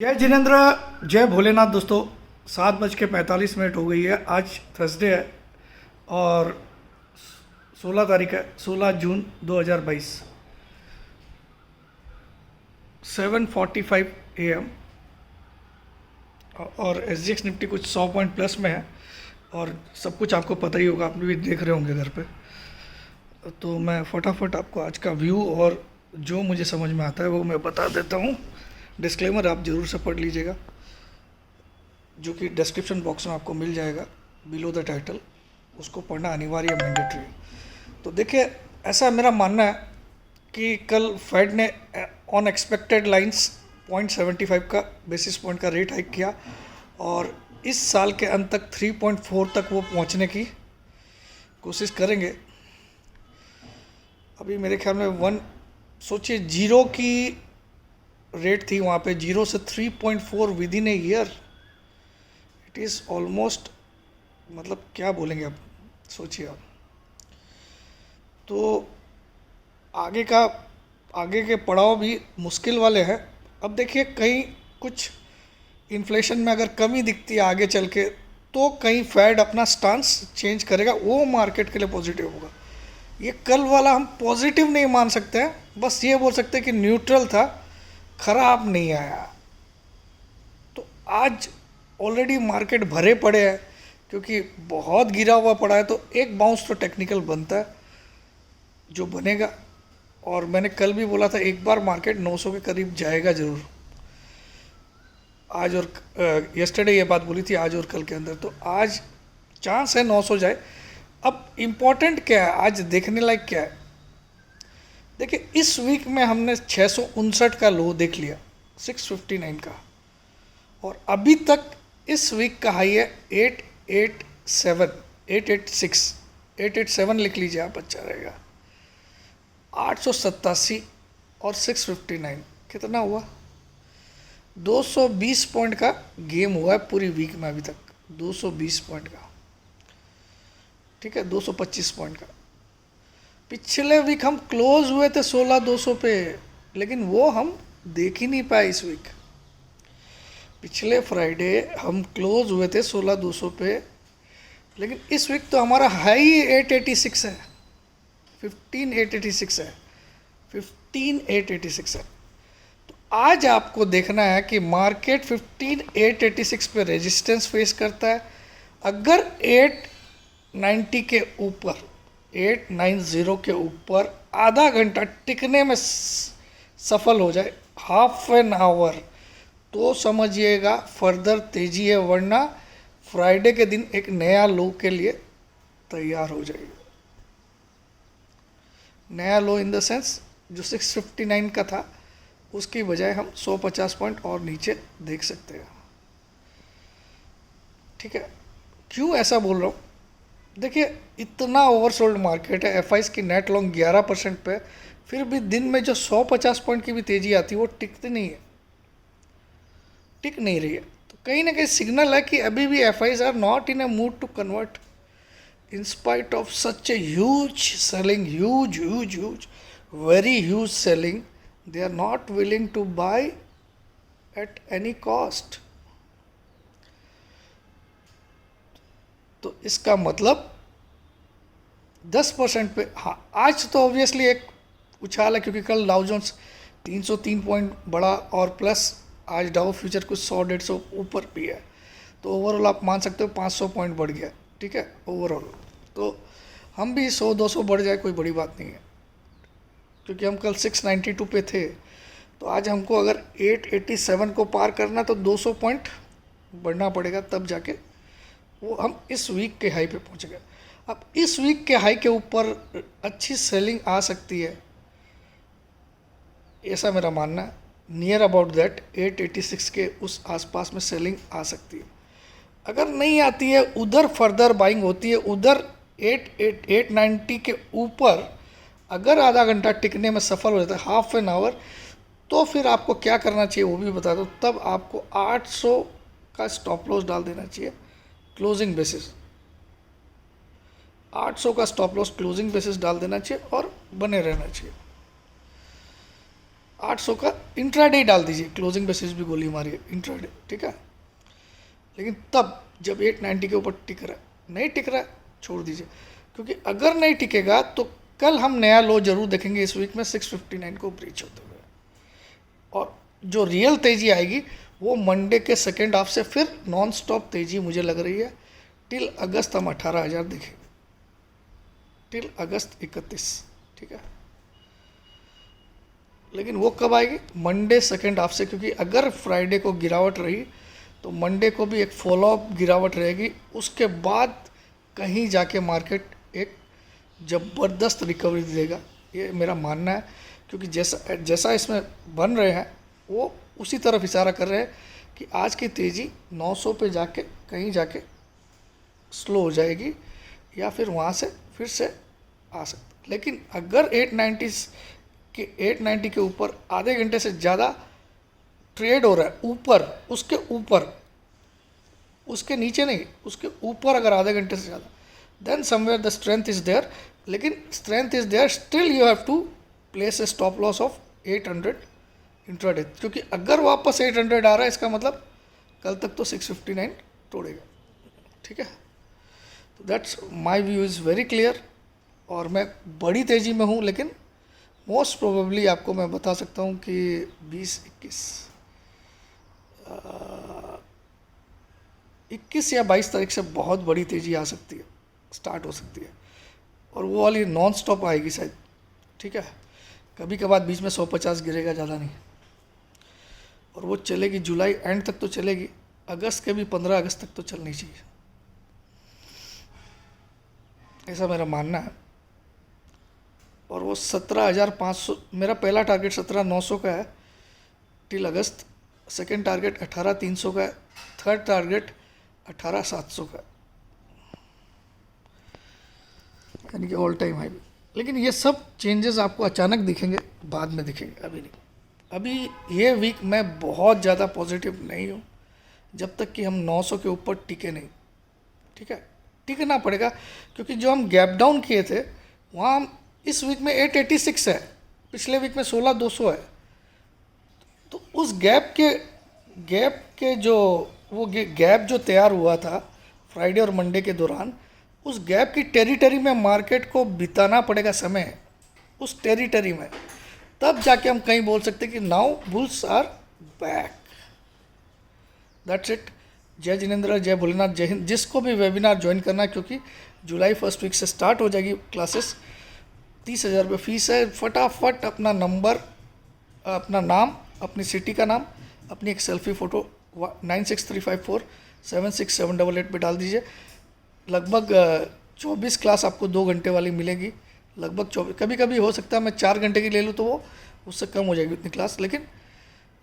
जय जिनेन्द्र, जय भोलेनाथ। दोस्तों 7:45 हो गई है। आज थर्सडे है और 16 तारीख है, 16 जून 2022, 7:45 AM। और SGX निफ्टी कुछ 100 पॉइंट प्लस में है और सब कुछ आपको पता ही होगा, आप भी देख रहे होंगे घर पे। तो मैं फटाफट आपको आज का व्यू और जो मुझे समझ में आता है वो मैं बता देता हूँ। डिस्क्लेमर आप ज़रूर से पढ़ लीजिएगा, जो कि डिस्क्रिप्शन बॉक्स में आपको मिल जाएगा बिलो द टाइटल। उसको पढ़ना अनिवार्य, मैंडेटरी है। तो देखिए, ऐसा मेरा मानना है कि कल फेड ने ऑन एक्सपेक्टेड लाइंस 0.75 का बेसिस पॉइंट का रेट हाइक किया और इस साल के अंत तक 3.4 तक वो पहुंचने की कोशिश करेंगे। अभी मेरे ख्याल में सोचिए, जीरो की रेट थी वहाँ पे, 0 से 3.4 with in a year. It is almost, मतलब क्या बोलेंगे अब, सोचिए आप। तो आगे के पड़ाव भी मुश्किल वाले हैं। अब देखिए, कहीं कुछ इन्फ्लेशन में अगर कमी दिखती है आगे चल के, तो कहीं फेड अपना स्टांस चेंज करेगा, वो मार्केट के लिए पॉजिटिव होगा। ये कल वाला हम पॉजिटिव नहीं मान सकते हैं, बस ये बोल सकते हैं कि न्यूट्रल था, खराब नहीं आया। तो आज ऑलरेडी मार्केट भरे पड़े हैं, क्योंकि बहुत गिरा हुआ पड़ा है। तो एक बाउंस तो टेक्निकल बनता है जो बनेगा। और मैंने कल भी बोला था, एक बार मार्केट 900 के करीब जाएगा ज़रूर। आज और यस्टरडे ये बात बोली थी, आज और कल के अंदर। तो आज चांस है 900 जाए। अब इम्पोर्टेंट क्या है, आज देखने लायक क्या है, देखिए इस वीक में हमने 659 का लो देख लिया, 659 का। और अभी तक इस वीक का हाई है 887 लिख लीजिए आप, अच्छा रहेगा। 887 और 659 कितना हुआ? 220 पॉइंट का गेम हुआ है पूरी वीक में अभी तक, 220 पॉइंट का, ठीक है, 225 पॉइंट का। पिछले वीक हम क्लोज हुए थे 16,200 पे, लेकिन वो हम देख ही नहीं पाए इस वीक। पिछले फ्राइडे हम क्लोज हुए थे 16,200 पे, लेकिन इस वीक तो हमारा हाई 886 है, 15,886 है, 15,886 है। तो आज आपको देखना है कि मार्केट 15,886 पे रेजिस्टेंस फेस करता है। अगर 890 के ऊपर, 890 के ऊपर आधा घंटा टिकने में सफल हो जाए, हाफ एन आवर, तो समझिएगा फर्दर तेजी है, वरना फ्राइडे के दिन एक नया लो के लिए तैयार हो जाएगी। नया लो इन द सेंस, जो 659 का था उसकी बजाय हम 150 पॉइंट और नीचे देख सकते हैं, ठीक है। क्यों ऐसा बोल रहा हूँ, देखिए इतना ओवरसोल्ड मार्केट है, एफआईस की नेट लॉन्ग 11% पे, फिर भी दिन में जो 150 पॉइंट की भी तेजी आती है वो टिकती नहीं है, टिक नहीं रही है। तो कहीं ना कहीं सिग्नल है कि अभी भी FIIs are not in a mood to convert in spite of such a huge selling, huge, very huge selling. They are not willing to buy at any cost. तो इसका मतलब 10% पे, हाँ आज तो ऑब्वियसली एक उछाल है, क्योंकि कल डाउ जोन्स 303 पॉइंट बढ़ा और प्लस आज डाउ फ्यूचर कुछ 100-150 ऊपर भी है। तो ओवरऑल आप मान सकते हो 500 पॉइंट बढ़ गया, ठीक है ओवरऑल। तो हम भी 100-200 बढ़ जाए कोई बड़ी बात नहीं है, क्योंकि हम कल 692 पे थे। तो आज हमको अगर 887 को पार करना तो 200 पॉइंट बढ़ना पड़ेगा, तब जाके वो हम इस वीक के हाई पे पहुंचेंगे। अब इस वीक के हाई के ऊपर अच्छी सेलिंग आ सकती है, ऐसा मेरा मानना है। नियर अबाउट दैट 886 के उस आसपास में सेलिंग आ सकती है। अगर नहीं आती है, उधर फर्दर बाइंग होती है, उधर 890 के ऊपर अगर आधा घंटा टिकने में सफल हो जाता है, हाफ एन आवर, तो फिर आपको क्या करना चाहिए वो भी बता दो। तब आपको 800 का स्टॉप लॉस डाल देना चाहिए क्लोजिंग बेसिस, 800 का स्टॉप लॉस क्लोजिंग बेसिस डाल देना चाहिए और बने रहना चाहिए। 800 का इंट्राडे डाल दीजिए, क्लोजिंग बेसिस भी गोली मारी है इंट्राडे, ठीक है। लेकिन तब जब 890 के ऊपर टिक रहा है, नहीं टिक रहा है छोड़ दीजिए, क्योंकि अगर नहीं टिकेगा तो कल हम नया लो जरूर देखेंगे इस वीक में 659 को ब्रीच होते हुए। और जो रियल तेज़ी आएगी वो मंडे के सेकेंड हाफ से फिर नॉन स्टॉप तेज़ी मुझे लग रही है। टिल अगस्त हम 18,000 देखेंगे, टिल अगस्त 31, ठीक है। लेकिन वो कब आएगी? मंडे सेकेंड हाफ से, क्योंकि अगर फ्राइडे को गिरावट रही तो मंडे को भी एक फॉलोअप गिरावट रहेगी, उसके बाद कहीं जाके मार्केट एक ज़बरदस्त रिकवरी देगा, ये मेरा मानना है। क्योंकि जैसा जैसा इसमें बन रहे हैं वो उसी तरफ इशारा कर रहे हैं कि आज की तेज़ी 900 पे जाके कहीं जाके स्लो हो जाएगी या फिर वहाँ से फिर से आ सकता। लेकिन अगर 890 के ऊपर आधे घंटे से ज़्यादा ट्रेड हो रहा है, ऊपर, उसके ऊपर, उसके नीचे नहीं, उसके ऊपर अगर आधे घंटे से ज़्यादा, then somewhere the strength is there. लेकिन strength is there, still you have to place a stop loss of 800 intraday, क्योंकि अगर वापस 800 आ रहा है इसका मतलब कल तक तो 659 तोड़ेगा, ठीक है। तो that's my view is very clear, और मैं बड़ी तेज़ी में हूँ, लेकिन मोस्ट प्रोबेबली आपको मैं बता सकता हूँ कि 21 या 22 तारीख से बहुत बड़ी तेज़ी आ सकती है, स्टार्ट हो सकती है, और वो वाली नॉन स्टॉप आएगी शायद, ठीक है। कभी कभार बीच में 150 गिरेगा, ज़्यादा नहीं, और वो चलेगी जुलाई एंड तक तो चलेगी, अगस्त के भी 15 अगस्त तक तो चलनी चाहिए, ऐसा मेरा मानना है। और वो 17,500, मेरा पहला टारगेट 17,900 का है टिल अगस्त, सेकेंड टारगेट 18,300 का है, थर्ड टारगेट 18,700 का है, यानी कि ऑल टाइम हाई। लेकिन ये सब चेंजेस आपको अचानक दिखेंगे, बाद में दिखेंगे, अभी नहीं। अभी ये वीक मैं बहुत ज़्यादा पॉजिटिव नहीं हूँ जब तक कि हम 900 के ऊपर टिके नहीं, ठीक है। टिकना पड़ेगा, क्योंकि जो हम गैप डाउन किए थे वहाँ हम इस वीक में 886 है, पिछले वीक में 16,200 है। तो उस गैप के जो वो गैप जो तैयार हुआ था फ्राइडे और मंडे के दौरान, उस गैप की टेरिटरी में मार्केट को बिताना पड़ेगा समय, उस टेरिटरी में, तब जाके हम कहीं बोल सकते कि now bulls are back. That's it. जय जिनेंद्र, जय भोलेनाथ, जय हिंद। जिसको भी वेबिनार ज्वाइन करना है, क्योंकि जुलाई फर्स्ट वीक से स्टार्ट हो जाएगी क्लासेस, 30,000 रुपये फीस है। फटाफट अपना नंबर, अपना नाम, अपनी सिटी का नाम, अपनी एक सेल्फी फ़ोटो 9635476788 पे डाल दीजिए। लगभग 24 क्लास आपको 2 घंटे वाली मिलेगी, लगभग 24। कभी कभी हो सकता है मैं 4 घंटे की ले लूँ तो वो उससे कम हो जाएगी उतनी क्लास, लेकिन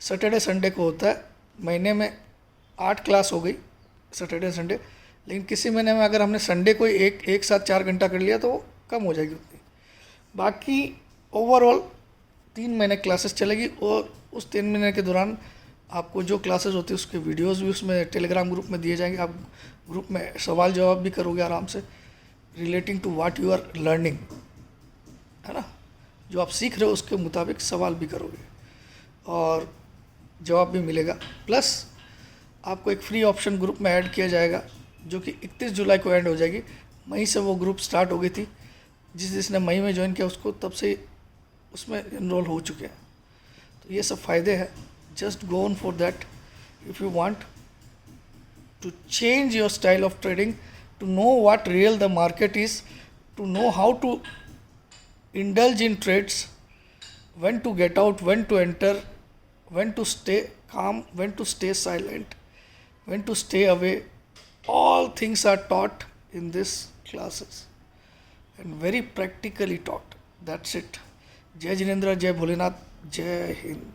सैटरडे संडे को होता है। महीने में 8 क्लास हो गई सैटरडे संडे, लेकिन किसी महीने में अगर हमने संडे को एक साथ 4 घंटा कर लिया तो वो कम हो जाएगी उतनी। बाकी ओवरऑल 3 महीने क्लासेस चलेगी, और उस 3 महीने के दौरान आपको जो क्लासेस होती है उसके वीडियोस भी उसमें टेलीग्राम ग्रुप में दिए जाएंगे। आप ग्रुप में सवाल जवाब भी करोगे आराम से, relating to what you are learning, है ना। जो आप सीख रहे हो उसके मुताबिक सवाल भी करोगे और जवाब भी मिलेगा। प्लस आपको एक फ्री ऑप्शन ग्रुप में ऐड किया जाएगा, जो कि 31 जुलाई को एंड हो जाएगी। मई से वो ग्रुप स्टार्ट हो गई थी, जिसने मई में ज्वाइन किया उसको तब से उसमें इनरोल हो चुके हैं। तो ये सब फ़ायदे हैं। Just go on for that if you want to change your style of trading, to know what real the market is, to know how to indulge in trades, when to get out, when to enter, when to stay calm, when to stay silent, when to stay away. All things are taught in these classes and very practically taught. That's it. Jai Jinendra, Jai Bholenath, Jai Hind.